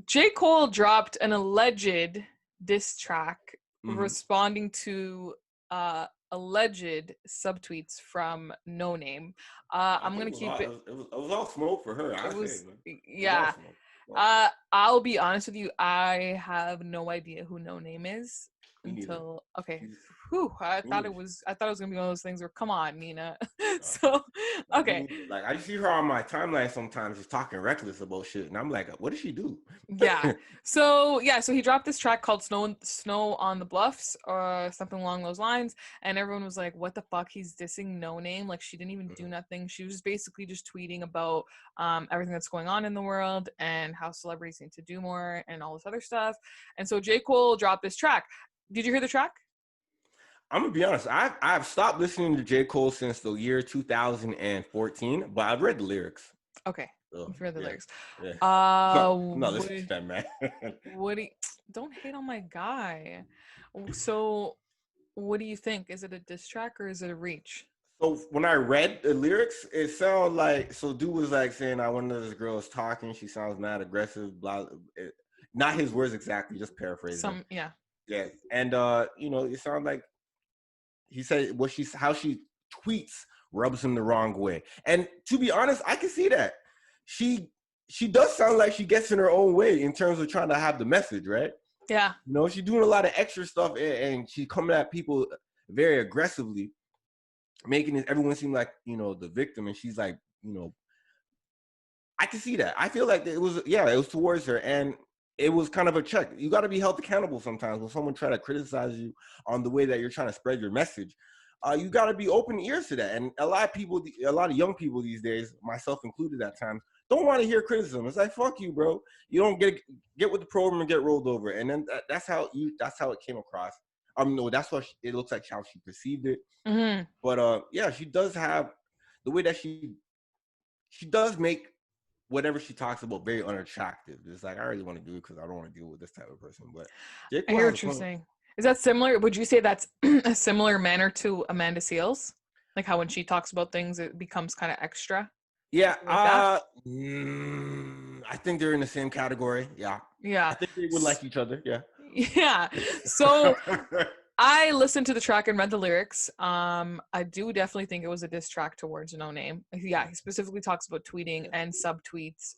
J. Cole dropped an alleged diss track Mhm. responding to alleged subtweets from Noname. I I'm think gonna it was keep all it. it was all smoke for her. It I say, was, man, it was all yeah. smoke. All smoke. I'll be honest with you. I have no idea who Noname is Me neither. until okay. He's, Whew, me neither. I thought it was gonna be one of those things where, come on, Nina. Uh, So, like me okay. neither. Like I see her on my timeline sometimes, just talking reckless about shit, and I'm like, what did she do? Yeah. So he dropped this track called Snow on the Bluffs or something along those lines, and everyone was like, what the fuck, he's dissing Noname, like she didn't even do Mhm. nothing. She was basically just tweeting about everything that's going on in the world and how celebrities need to do more and all this other stuff. And so J. Cole dropped this track. Did you hear the track? I'm gonna be honest. I've stopped listening to J. Cole since the year 2014, but I've read the lyrics. Okay. So You've read the yeah, lyrics. yeah. I'm not What listening to that, man. what do you, don't hate on my guy. So what do you think? Is it a diss track or is it a reach? So when I read the lyrics, it sounded like dude was like saying, "I wonder this girl is talking. She sounds mad aggressive." Blah. Not his words exactly, just paraphrasing them. Yeah. Yeah, and it sounded like he said how she tweets rubs him the wrong way. And to be honest, I can see that. She does sound like she gets in her own way in terms of trying to have the message, right? Yeah. She's doing a lot of extra stuff and she's coming at people very aggressively, making everyone seem like, the victim. And she's like, I can see that. I feel like it was towards her. And it was kind of a check. You got to be held accountable sometimes when someone try to criticize you on the way that you're trying to spread your message. You got to be open ears to that. And a lot of young people these days, myself included at times, don't want to hear criticism. It's like, fuck you, bro. You don't get with the program and get rolled over. And then that's how it came across. No, that's what it looks like how she perceived it. Mm-hmm. But yeah, she does have the way that she does make whatever she talks about very unattractive. It's like, I really want to do it because I don't want to deal with this type of person. But J. I Cole hear has a what you're point. saying. Is that similar? Would you say that's a similar manner to Amanda Seales? Like how when she talks about things, it becomes kind of extra? Yeah, Like that? I think they're in the same category. Yeah, Yeah. I think they would like each other. Yeah. Yeah. So I listened to the track and read the lyrics. I do definitely think it was a diss track towards Noname. Yeah, he specifically talks about tweeting and subtweets,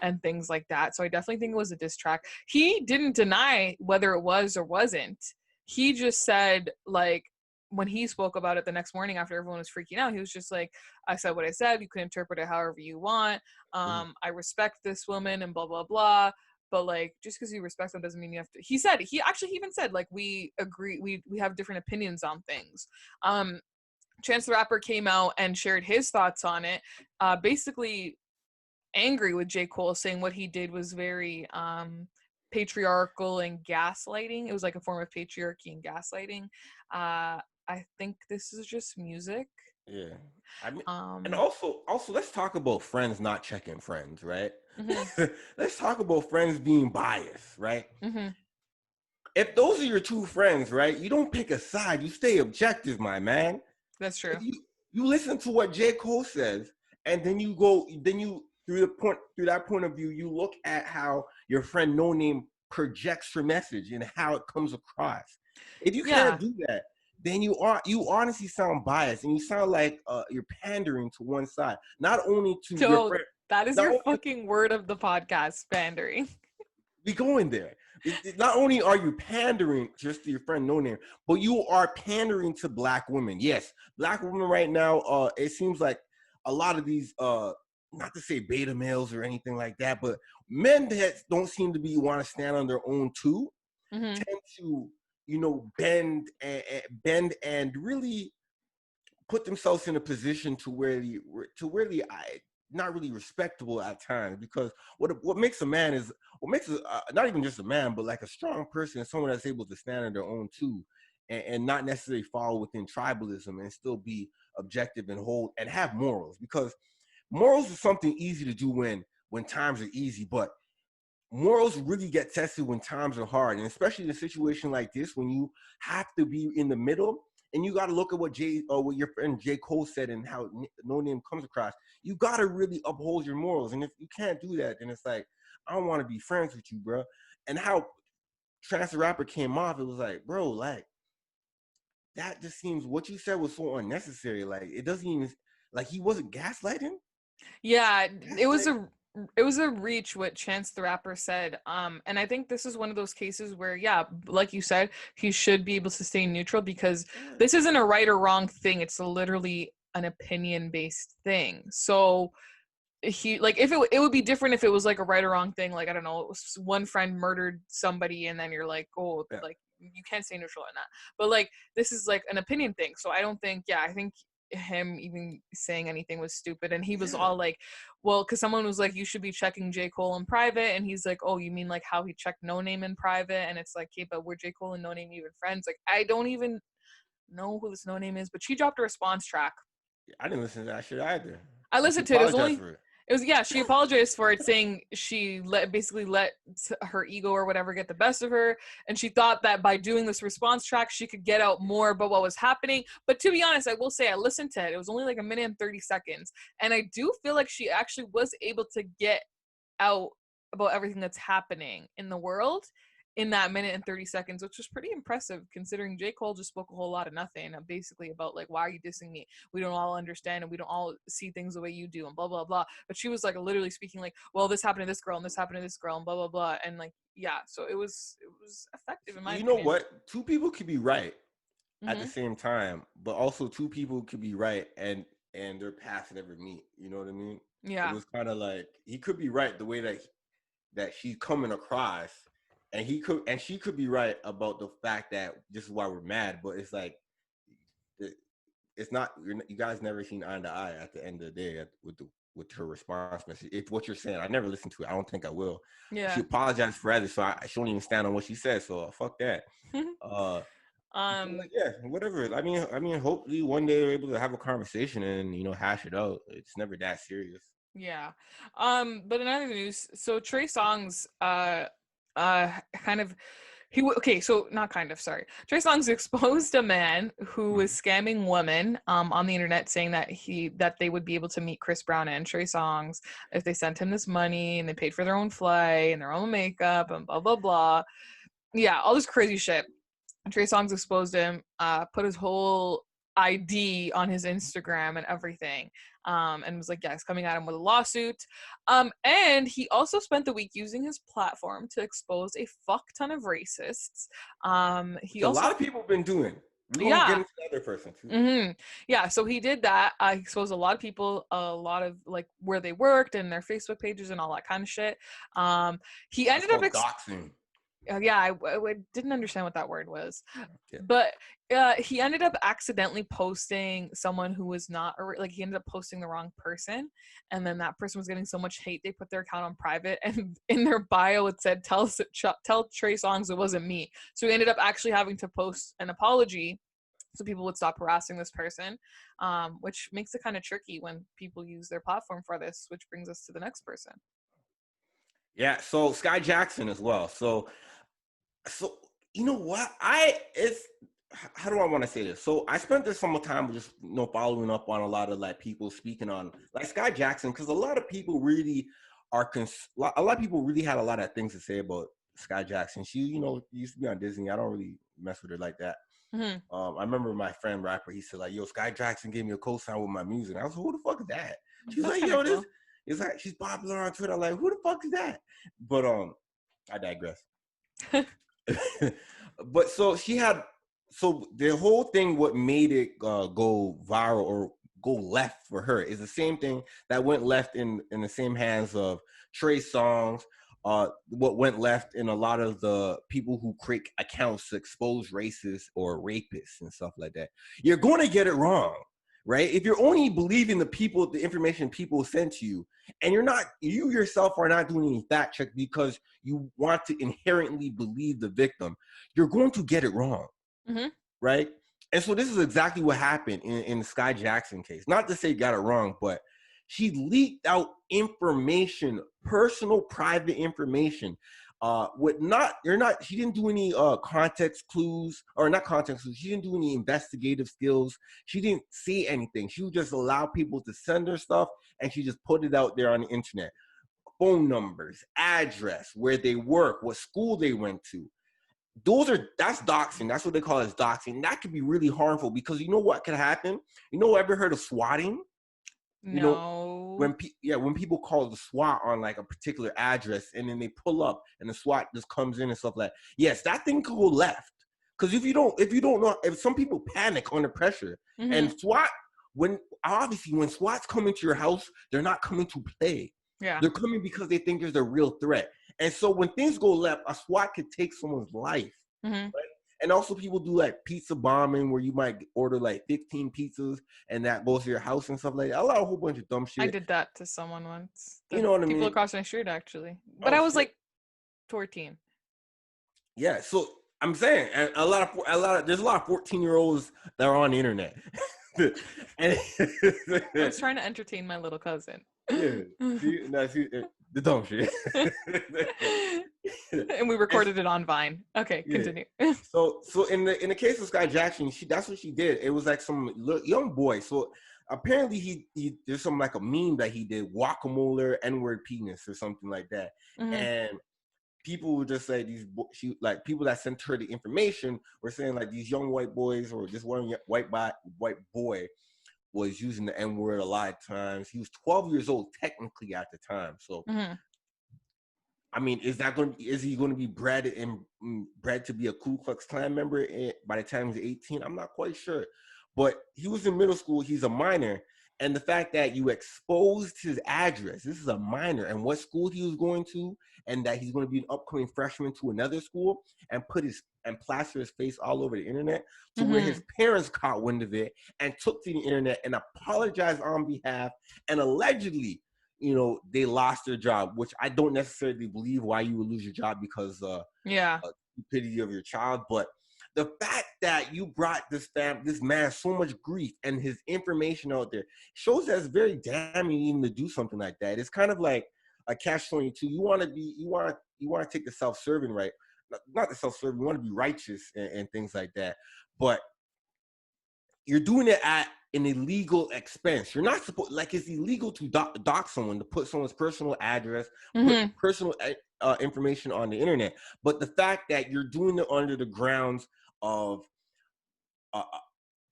and things like that. So I definitely think it was a diss track. He didn't deny whether it was or wasn't. He just said, like, when he spoke about it the next morning after everyone was freaking out, he was just like, I said what I said. You can interpret it however you want. I respect this woman and blah, blah, blah. But like, just because you respect them doesn't mean you have to. He even said, like, we agree, we have different opinions on things. Chance the Rapper came out and shared his thoughts on it, basically angry with J. Cole, saying what he did was very patriarchal and gaslighting. It was like a form of patriarchy and gaslighting. I think this is just music. Yeah, I mean, and also let's talk about friends not checking friends, right? Mm-hmm. Let's talk about friends being biased, right? Mm-hmm. If those are your two friends, right, you don't pick a side. You stay objective, my man. That's true. You listen to what J. Cole says, and then you through that point of view, you look at how your friend Noname projects her message and how it comes across. If you can't do that, then you honestly sound biased, and you sound like you're pandering to one side. Not only to your friend. That is your fucking word of the podcast, pandering. We going there. Not only are you pandering just to your friend Noname, but you are pandering to Black women. Yes, Black women right now. It seems like a lot of these, not to say beta males or anything like that, but men that don't seem to want to stand on their own too, tend to bend and really put themselves in a position to where the not really respectable at times, because what makes a man is not even just a man, but like a strong person, someone that's able to stand on their own too, and not necessarily fall within tribalism and still be objective and hold and have morals, because morals is something easy to do when times are easy, but morals really get tested when times are hard, and especially in a situation like this when you have to be in the middle and you got to look at what what your friend J. Cole said and how Noname comes across. You got to really uphold your morals, and if you can't do that, then it's like, I don't want to be friends with you, bro. And how Chance the Rapper came off, it was like, bro, like, that just seems, what you said was so unnecessary. Like, it doesn't even, like, he wasn't gaslighting. Yeah, it was a reach what Chance the Rapper said. And I think this is one of those cases where, yeah, like you said, he should be able to stay neutral, because this isn't a right or wrong thing. It's literally an opinion based thing. So he, like, if it would be different if it was like a right or wrong thing. Like, I don't know, it was one friend murdered somebody, and then you're like, oh, Yeah. like, you can't stay neutral in that. But like, this is like an opinion thing. So I don't think, yeah, I think him even saying anything was stupid. And he was all like, well, because someone was like, you should be checking J. Cole in private, and he's like, oh, you mean like how he checked Noname in private? And it's like, okay, but were J. Cole and Noname even friends? Like, I don't even know who this Noname is, but she dropped a response track. I didn't listen to that shit either. I listened to it. It was only for it. It was, yeah, she apologized for it, saying she basically let her ego or whatever get the best of her, and she thought that by doing this response track she could get out more about what was happening. But to be honest, I will say I listened to it. It was only like a minute and 30 seconds, and I do feel like she actually was able to get out about everything that's happening in the world in that minute and 30 seconds, which was pretty impressive considering J. Cole just spoke a whole lot of nothing, basically about like, why are you dissing me? We don't all understand, and we don't all see things the way you do, and blah, blah, blah. But she was like literally speaking like, well, this happened to this girl, and this happened to this girl, and blah, blah, blah. And like, yeah, so it was effective in my opinion. You know what? Two people could be right at the same time, but also two people could be right and their paths never meet. You know what I mean? Yeah. It was kind of like, he could be right the way that she's coming across, and she could be right about the fact that this is why we're mad. But it's like, it's not, you guys never seen eye to eye at the end of the day with her response message. If what you're saying, I never listened to it. I don't think I will. Yeah. She apologized for that, so she don't even stand on what she said. So fuck that. Yeah, whatever. I mean, hopefully one day we're able to have a conversation and hash it out. It's never that serious. Yeah. But in other news, so Trey Songz, kind of, Trey Songz exposed a man who was scamming women on the internet, saying that they would be able to meet Chris Brown and Trey Songz if they sent him this money and they paid for their own flight and their own makeup and blah blah blah. Yeah, all this crazy shit. Trey Songz exposed him, put his whole ID on his Instagram and everything, and was like, yeah, he's coming at him with a lawsuit. And he also spent the week using his platform to expose a fuck ton of racists. A lot of people have been doing. We're gonna get into the other person too. Mm-hmm. Yeah, so he did that. He exposed a lot of people, a lot of like where they worked and their Facebook pages and all that kind of shit. He ended up doxing. I didn't understand what that word was, but he ended up accidentally posting someone who was not, or like he ended up posting the wrong person, and then that person was getting so much hate they put their account on private, and in their bio it said tell Trey Songz it wasn't me. So he ended up actually having to post an apology so people would stop harassing this person, which makes it kind of tricky when people use their platform for this, which brings us to the next person. Yeah, so Sky Jackson as well. So you know what? How do I want to say this? So I spent this some time just following up on a lot of like people speaking on like Sky Jackson, because a lot of people really a lot of people really had a lot of things to say about Sky Jackson. She used to be on Disney. I don't really mess with her like that. Mm-hmm. I remember my friend rapper, he said like, yo, Sky Jackson gave me a co-sign with my music. I was like, who the fuck is that? She's like, yo, this it's like, she's popular on Twitter. I'm like, who the fuck is that? But I digress. But so the whole thing, what made it go viral or go left for her is the same thing that went left in the same hands of Trey Songz. What went left in a lot of the people who create accounts to expose racists or rapists and stuff like that. You're going to get it wrong, right? If you're only believing the information people send to you, and you yourself are not doing any fact check because you want to inherently believe the victim, you're going to get it wrong, right? And so this is exactly what happened in the Sky Jackson case. Not to say got it wrong, but she leaked out information, personal, private information She didn't do any context clues, or not context clues. She didn't do any investigative skills. She didn't see anything. She would just allow people to send her stuff, and she just put it out there on the internet. Phone numbers, address, where they work, what school they went to. That's doxing. That's what they call it, as doxing. That could be really harmful, because you know what could happen? Ever heard of swatting? No. When people call the SWAT on like a particular address, and then they pull up and the SWAT just comes in and stuff like that. Yes, that thing could go left. Because if you don't know, if some people panic under pressure, and SWAT, when SWAT's coming to your house, they're not coming to play. Yeah. They're coming because they think there's a real threat. And so when things go left, a SWAT could take someone's life. Right? And also people do like pizza bombing, where you might order like 15 pizzas and that goes to your house and stuff like that. A whole bunch of dumb shit. I did that to someone once. You know what I mean? People across my street, actually. But I was like 14. Yeah, so I'm saying, and there's a lot of 14-year-olds that are on the internet. And I was trying to entertain my little cousin. Yeah, the dumb shit. And we recorded it on Vine. Okay, continue. So in the case of Sky Jackson, that's what she did. It was like some young boy. So apparently he there's some like a meme that he did, guacamole N-word penis or something like that. And people would just say people that sent her the information were saying like these young white boys, or this one white boy was using the N-word a lot of times. He was 12 years old technically at the time. So I mean, is he going to be bred to be a Ku Klux Klan member by the time he's 18? I'm not quite sure. But he was in middle school. He's a minor. And the fact that you exposed his address, this is a minor, and what school he was going to, and that he's going to be an upcoming freshman to another school, and plaster his face all over the internet, to where his parents caught wind of it and took to the internet and apologized on behalf, and allegedly, they lost their job, which I don't necessarily believe why you would lose your job because of stupidity of your child. But the fact that you brought this man so much grief and his information out there shows that it's very damning even to do something like that. It's kind of like a catch-22. You want to take the self-serving right, not the self-serving. You want to be righteous and things like that, but you're doing it at an illegal expense. You're not supposed, like, it's illegal to dox someone, to put someone's personal address, put personal information on the internet. But the fact that you're doing it under the grounds of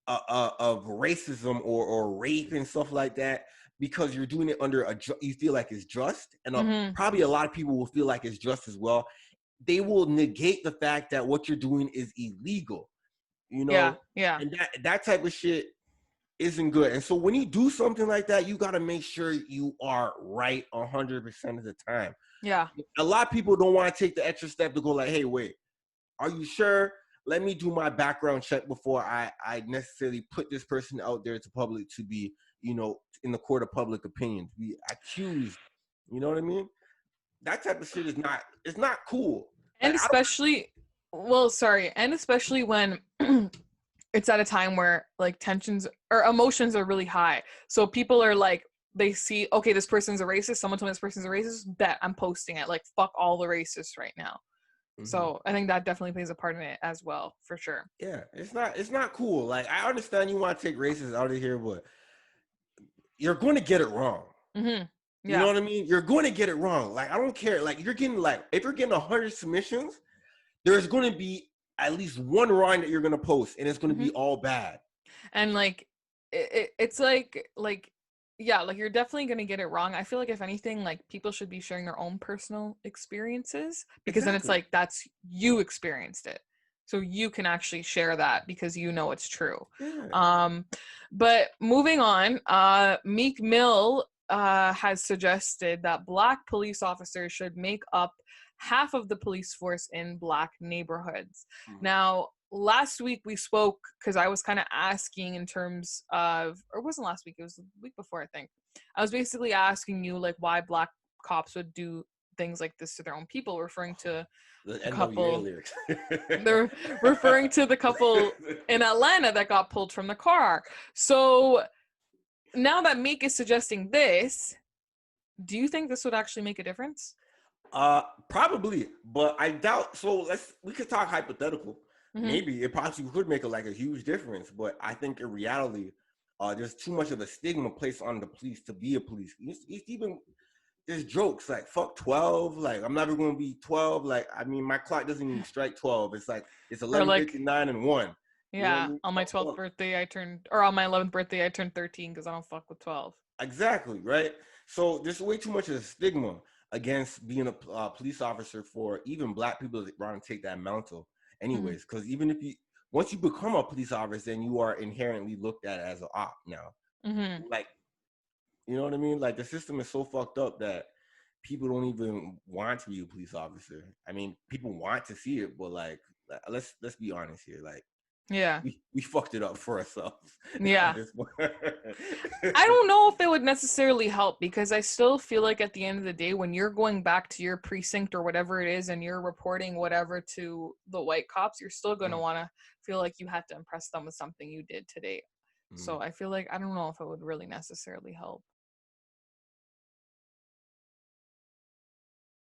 racism or rape and stuff like that, because you're doing it under you feel like it's just, and probably a lot of people will feel like it's just as well. They will negate the fact that what you're doing is illegal. Yeah. And that type of shit isn't good. And so when you do something like that, you got to make sure you are right 100% of the time. Yeah. A lot of people don't want to take the extra step to go like, hey, wait, are you sure? Let me do my background check before I necessarily put this person out there to public to be, in the court of public opinion, to be accused. You know what I mean? That type of shit it's not cool. And especially when it's at a time where like tensions or emotions are really high. So people are like, they see, okay, this person's a racist. Someone told me this person's a racist. Bet I'm posting it. Like, fuck all the racists right now. So I think that definitely plays a part in it as well, for sure. Yeah, it's not cool. Like, I understand you want to take racists out of here, but you're going to get it wrong. Yeah. You know what I mean? You're going to get it wrong. Like, I don't care. Like, if you're getting 100 submissions, there's going to be at least one rhyme that you're going to post, and it's going to be all bad. And like, it's like you're definitely going to get it wrong. I feel like if anything, like, people should be sharing their own personal experiences, because then it's like, that's, you experienced it. So you can actually share that because you know it's true. Yeah. But moving on, Meek Mill has suggested that Black police officers should make up half of the police force in Black neighborhoods. Now, last week we spoke, because I was kind of asking in terms of, or it wasn't last week, it was the week before, I think. I was basically asking you, like, why Black cops would do things like this to their own people, referring to the couple. They're referring to the couple in Atlanta that got pulled from the car. So now that Meek is suggesting this, do you think this would actually make a difference? Probably, but I doubt. So we could talk hypothetical. Mm-hmm. Maybe it possibly could make a huge difference, but I think in reality, there's too much of a stigma placed on the police to be a police. It's even there's jokes like fuck 12, like I'm never gonna be 12. Like I mean, my clock doesn't even strike 12. It's like it's Or like, 11:59 and 1. You know what I yeah, mean? on my 12th birthday, or on my 11th birthday, I turned 13 because I don't fuck with 12. Exactly, right? So there's way too much of a stigma against being a police officer for even black people that want to take that mantle Mm-hmm. anyways. Because even if once you become a police officer, then you are inherently looked at as an op now. Mm-hmm. Like, you know what I mean? Like the system is so fucked up that people don't even want to be a police officer. I mean, people want to see it, but like let's be honest here. Like Yeah. we fucked it up for ourselves Yeah. at this point. I don't know if it would necessarily help because I still feel like at the end of the day, when you're going back to your precinct or whatever it is and you're reporting whatever to the white cops, you're still going to want to feel like you had to impress them with something you did today. So I feel like I don't know if it would really necessarily help.